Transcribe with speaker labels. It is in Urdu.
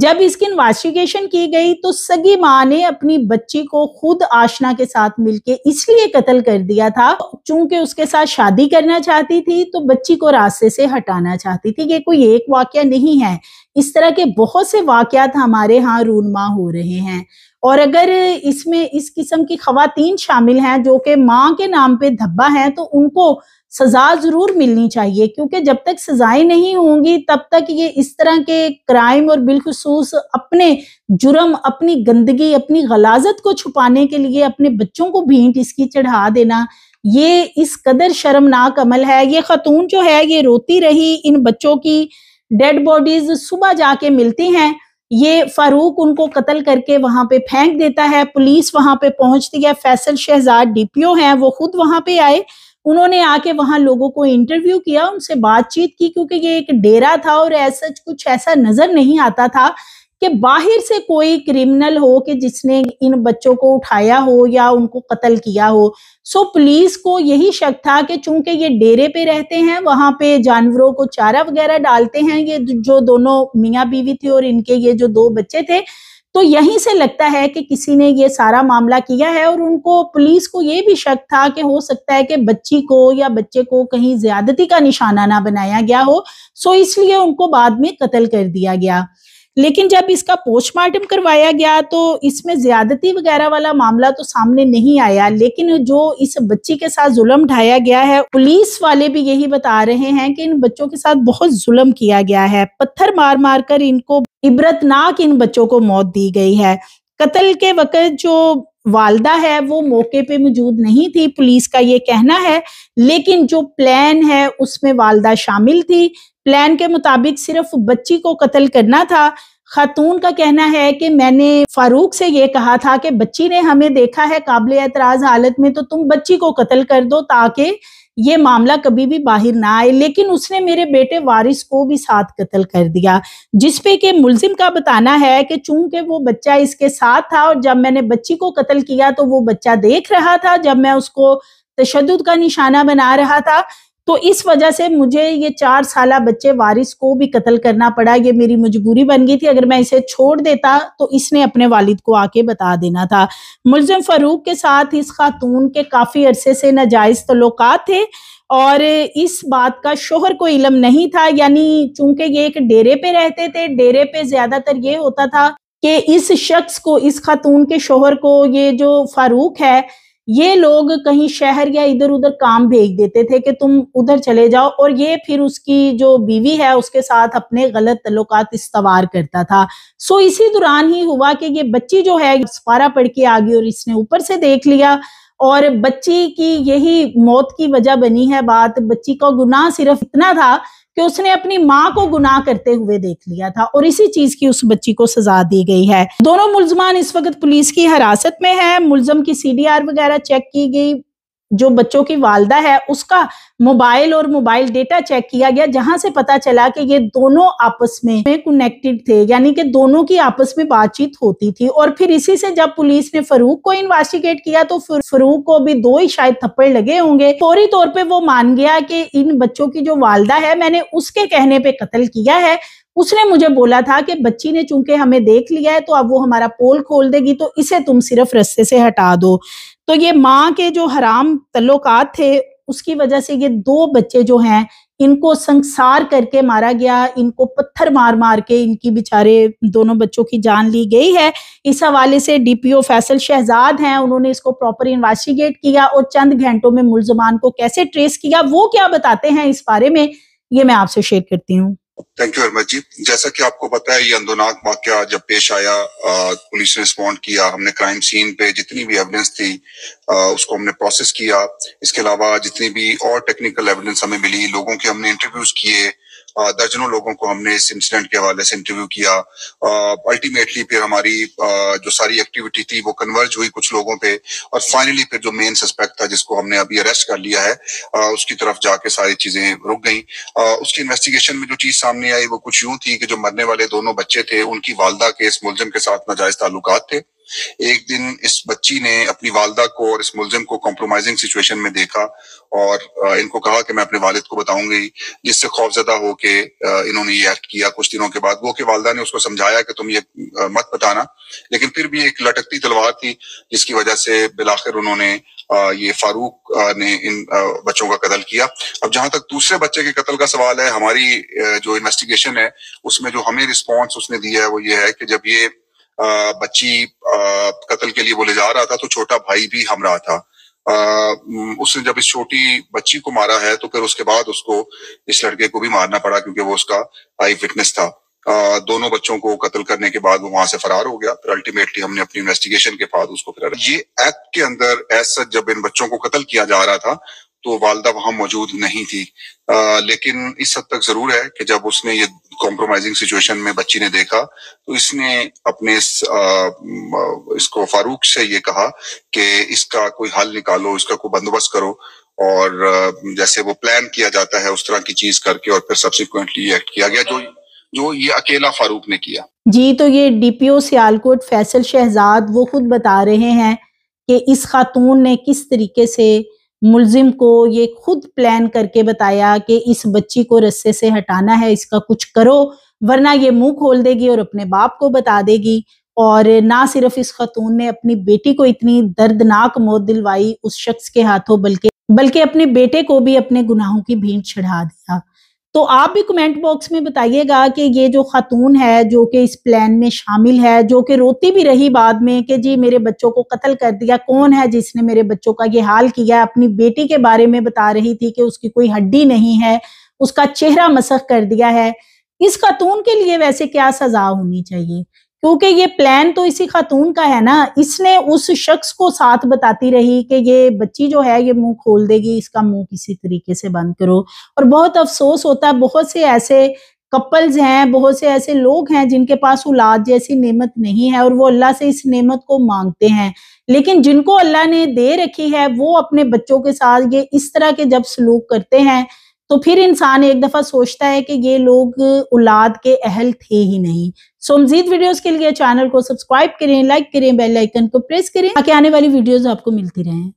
Speaker 1: جب اس کی انویسٹیگیشن کی گئی تو سگی ماں نے اپنی بچی کو خود آشنا کے ساتھ مل کے اس لیے قتل کر دیا تھا چونکہ اس کے ساتھ شادی کرنا چاہتی تھی، تو بچی کو راستے سے ہٹانا چاہتی تھی۔ یہ کوئی ایک واقعہ نہیں ہے، اس طرح کے بہت سے واقعات ہمارے ہاں رونما ہو رہے ہیں، اور اگر اس میں اس قسم کی خواتین شامل ہیں جو کہ ماں کے نام پہ دھبا ہیں تو ان کو سزا ضرور ملنی چاہیے، کیونکہ جب تک سزائیں نہیں ہوں گی تب تک یہ اس طرح کے کرائم اور بالخصوص اپنے جرم، اپنی گندگی، اپنی غلاظت کو چھپانے کے لیے اپنے بچوں کو بھینٹ اس کی چڑھا دینا، یہ اس قدر شرمناک عمل ہے۔ یہ خاتون جو ہے یہ روتی رہی، ان بچوں کی ڈیڈ باڈیز صبح جا کے ملتی ہیں، یہ فاروق ان کو قتل کر کے وہاں پہ پھینک دیتا ہے، پولیس وہاں پہ پہنچتی ہے، فیصل شہزاد DPO ہیں وہ خود وہاں پہ آئے، انہوں نے آ کے وہاں لوگوں کو انٹرویو کیا، ان سے بات چیت کی، کیونکہ یہ ایک ڈیرا تھا اور ایسا کچھ ایسا نظر نہیں آتا تھا کہ باہر سے کوئی کرمنل ہو کہ جس نے ان بچوں کو اٹھایا ہو یا ان کو قتل کیا ہو۔ سو پولیس کو یہی شک تھا کہ چونکہ یہ ڈیرے پہ رہتے ہیں، وہاں پہ جانوروں کو چارہ وغیرہ ڈالتے ہیں، یہ جو دونوں میاں بیوی تھے اور ان کے یہ جو 2 بچے تھے، تو یہیں سے لگتا ہے کہ کسی نے یہ سارا معاملہ کیا ہے، اور ان کو پولیس کو یہ بھی شک تھا کہ ہو سکتا ہے کہ بچی کو یا بچے کو کہیں زیادتی کا نشانہ نہ بنایا گیا ہو، سو اس لیے ان کو بعد میں قتل کر دیا گیا۔ لیکن جب اس کا پوسٹ مارٹم کروایا گیا تو اس میں زیادتی وغیرہ والا معاملہ تو سامنے نہیں آیا، لیکن جو اس بچی کے ساتھ ظلم ڈھایا گیا ہے، پولیس والے بھی یہی بتا رہے ہیں کہ ان بچوں کے ساتھ بہت ظلم کیا گیا ہے، پتھر مار مار کر ان کو عبرتناک ان بچوں کو موت دی گئی ہے۔ قتل کے وقت جو والدہ ہے وہ موقع پہ موجود نہیں تھی، پولیس کا یہ کہنا ہے، لیکن جو پلان ہے اس میں والدہ شامل تھی، پلان کے مطابق صرف بچی کو قتل کرنا تھا۔ خاتون کا کہنا ہے کہ میں نے فاروق سے یہ کہا تھا کہ بچی نے ہمیں دیکھا ہے قابل اعتراض حالت میں، تو تم بچی کو قتل کر دو تاکہ یہ معاملہ کبھی بھی باہر نہ آئے، لیکن اس نے میرے بیٹے وارث کو بھی ساتھ قتل کر دیا، جس پہ کہ ملزم کا بتانا ہے کہ چونکہ وہ بچہ اس کے ساتھ تھا اور جب میں نے بچی کو قتل کیا تو وہ بچہ دیکھ رہا تھا جب میں اس کو تشدد کا نشانہ بنا رہا تھا، تو اس وجہ سے مجھے یہ 4 سالہ بچے وارث کو بھی قتل کرنا پڑا، یہ میری مجبوری بن گئی تھی، اگر میں اسے چھوڑ دیتا تو اس نے اپنے والد کو آ کے بتا دینا تھا۔ ملزم فاروق کے ساتھ اس خاتون کے کافی عرصے سے ناجائز تعلقات تھے اور اس بات کا شوہر کو علم نہیں تھا، یعنی چونکہ یہ ایک ڈیرے پہ رہتے تھے، ڈیرے پہ زیادہ تر یہ ہوتا تھا کہ اس شخص کو، اس خاتون کے شوہر کو، یہ جو فاروق ہے، یہ لوگ کہیں شہر یا ادھر ادھر کام بھیج دیتے تھے کہ تم ادھر چلے جاؤ، اور یہ پھر اس کی جو بیوی ہے اس کے ساتھ اپنے غلط تعلقات استوار کرتا تھا۔ سو اسی دوران ہی ہوا کہ یہ بچی جو ہے سپارہ پڑھ کے آ گئی اور اس نے اوپر سے دیکھ لیا، اور بچی کی یہی موت کی وجہ بنی ہے بات۔ بچی کا گناہ صرف اتنا تھا کہ اس نے اپنی ماں کو گناہ کرتے ہوئے دیکھ لیا تھا، اور اسی چیز کی اس بچی کو سزا دی گئی ہے۔ دونوں ملزمان اس وقت پولیس کی حراست میں ہیں، ملزم کی CDR وغیرہ چیک کی گئی، جو بچوں کی والدہ ہے اس کا موبائل اور موبائل ڈیٹا چیک کیا گیا، جہاں سے پتا چلا کہ یہ دونوں آپس میں کنیکٹڈ تھے، یعنی کہ دونوں کی آپس میں بات چیت ہوتی تھی، اور پھر اسی سے جب پولیس نے فاروق کو انویسٹیگیٹ کیا تو فاروق کو بھی 2 ہی شاید تھپڑ لگے ہوں گے، فوری طور پہ وہ مان گیا کہ ان بچوں کی جو والدہ ہے میں نے اس کے کہنے پہ قتل کیا ہے، اس نے مجھے بولا تھا کہ بچی نے چونکہ ہمیں دیکھ لیا ہے تو اب وہ ہمارا پول کھول دے گی، تو اسے تم صرف رستے سے ہٹا دو۔ تو یہ ماں کے جو حرام تعلقات تھے اس کی وجہ سے یہ 2 بچے جو ہیں ان کو سنسار کر کے مارا گیا، ان کو پتھر مار مار کے ان کی بیچارے دونوں بچوں کی جان لی گئی ہے۔ اس حوالے سے DPO فیصل شہزاد ہیں، انہوں نے اس کو پراپر انویسٹیگیٹ کیا اور چند گھنٹوں میں ملزمان کو کیسے ٹریس کیا، وہ کیا بتاتے ہیں اس بارے میں، یہ میں آپ سے شیئر کرتی ہوں۔
Speaker 2: تھینک یو احمد جی۔ جیسا کہ آپ کو پتا ہے، یہ اندوناک واقعہ جب پیش آیا، پولیس نے رسپونڈ کیا، ہم نے کرائم سین پہ جتنی بھی ایویڈنس تھی اس کو ہم نے پروسیس کیا، اس کے علاوہ جتنی بھی اور ٹیکنیکل ایویڈنس ہمیں ملی، لوگوں کے ہم نے انٹرویوز کیے، درجنوں لوگوں کو ہم نے اس انسیڈنٹ کے حوالے سے انٹرویو کیا۔ الٹیمیٹلی پھر ہماری جو ساری ایکٹیویٹی تھی وہ کنورج ہوئی کچھ لوگوں پہ، اور فائنلی پھر جو مین سسپیکٹ تھا جس کو ہم نے ابھی اریسٹ کر لیا ہے، اس کی طرف جا کے ساری چیزیں رک گئیں۔ اس کی انویسٹیگیشن میں جو چیز سامنے آئی وہ کچھ یوں تھی کہ جو مرنے والے دونوں بچے تھے ان کی والدہ کے اس ملزم کے ساتھ ناجائز تعلقات تھے، ایک دن اس بچی نے اپنی والدہ کو اور اس ملزم کو کمپرومائزنگ سچویشن میں دیکھا اور ان کو کہا کہ میں اپنے والد کو بتاؤں گی، جس سے خوفزدہ ہو کے انہوں نے یہ ایکٹ کیا۔ کچھ دنوں کے بعد وہ کہ والدہ نے اس کو سمجھایا کہ تم یہ مت بتانا، لیکن پھر بھی ایک لٹکتی تلوار تھی جس کی وجہ سے بالآخر انہوں نے یہ فاروق نے ان بچوں کا قتل کیا۔ اب جہاں تک دوسرے بچے کے قتل کا سوال ہے، ہماری جو انویسٹیگیشن ہے اس میں جو ہمیں رسپانس اس نے دیا ہے وہ یہ ہے کہ جب یہ بچی قتل کے لیے وہ لے جا رہا تھا تو چھوٹا بھائی بھی ہمراہ تھا۔ اس نے جب اس چھوٹی بچی کو مارا ہے تو پھر اس کے بعد اس کو اس لڑکے کو بھی مارنا پڑا کیونکہ وہ اس کا آئی وٹنس تھا۔ دونوں بچوں کو قتل کرنے کے بعد وہ وہاں سے فرار ہو گیا۔ پھر الٹیمیٹلی ہم نے اپنی انویسٹیگیشن کے بعد اس کو یہ ایکٹ کے اندر ایسا جب ان بچوں کو قتل کیا جا رہا تھا تو والدہ وہاں موجود نہیں تھی، لیکن اس حد تک ضرور ہے کہ جب اس نے یہ کمپرومائزنگ سچویشن میں بچی نے دیکھا تو اس نے اپنے اس کو فاروق سے یہ کہا کہ اس کا کوئی حل نکالو، اس کا کوئی بندوبست کرو، اور جیسے وہ پلان کیا جاتا ہے اس طرح کی چیز کر کے اور پھر سبسیکوینٹلی ایکٹ کیا گیا جو یہ اکیلا فاروق نے کیا۔
Speaker 1: جی، تو یہ ڈی پی او سیالکوٹ فیصل شہزاد وہ خود بتا رہے ہیں کہ اس خاتون نے کس طریقے سے ملزم کو یہ خود پلان کر کے بتایا کہ اس بچی کو رستے سے ہٹانا ہے، اس کا کچھ کرو ورنہ یہ منہ کھول دے گی اور اپنے باپ کو بتا دے گی۔ اور نہ صرف اس خاتون نے اپنی بیٹی کو اتنی دردناک موت دلوائی اس شخص کے ہاتھوں، بلکہ اپنے بیٹے کو بھی اپنے گناہوں کی بھینٹ چڑھا دیا۔ تو آپ بھی کمنٹ باکس میں بتائیے گا کہ یہ جو خاتون ہے جو کہ اس پلان میں شامل ہے، جو کہ روتی بھی رہی بعد میں کہ جی میرے بچوں کو قتل کر دیا، کون ہے جس نے میرے بچوں کا یہ حال کیا، اپنی بیٹی کے بارے میں بتا رہی تھی کہ اس کی کوئی ہڈی نہیں ہے، اس کا چہرہ مسخ کر دیا ہے۔ اس خاتون کے لیے ویسے کیا سزا ہونی چاہیے؟ کیونکہ یہ پلان تو اسی خاتون کا ہے نا، اس نے اس شخص کو ساتھ بتاتی رہی کہ یہ بچی جو ہے یہ منہ کھول دے گی، اس کا منہ کسی طریقے سے بند کرو۔ اور بہت افسوس ہوتا ہے، بہت سے ایسے کپلز ہیں، بہت سے ایسے لوگ ہیں جن کے پاس اولاد جیسی نعمت نہیں ہے اور وہ اللہ سے اس نعمت کو مانگتے ہیں، لیکن جن کو اللہ نے دے رکھی ہے وہ اپنے بچوں کے ساتھ یہ اس طرح کے جب سلوک کرتے ہیں تو پھر انسان ایک دفعہ سوچتا ہے کہ یہ لوگ اولاد کے اہل تھے ہی نہیں۔ سو مزید ویڈیوز کے لیے چینل کو سبسکرائب کریں، لائک کریں، بیل آئیکن کو پریس کریں تاکہ آنے والی ویڈیوز آپ کو ملتی رہیں۔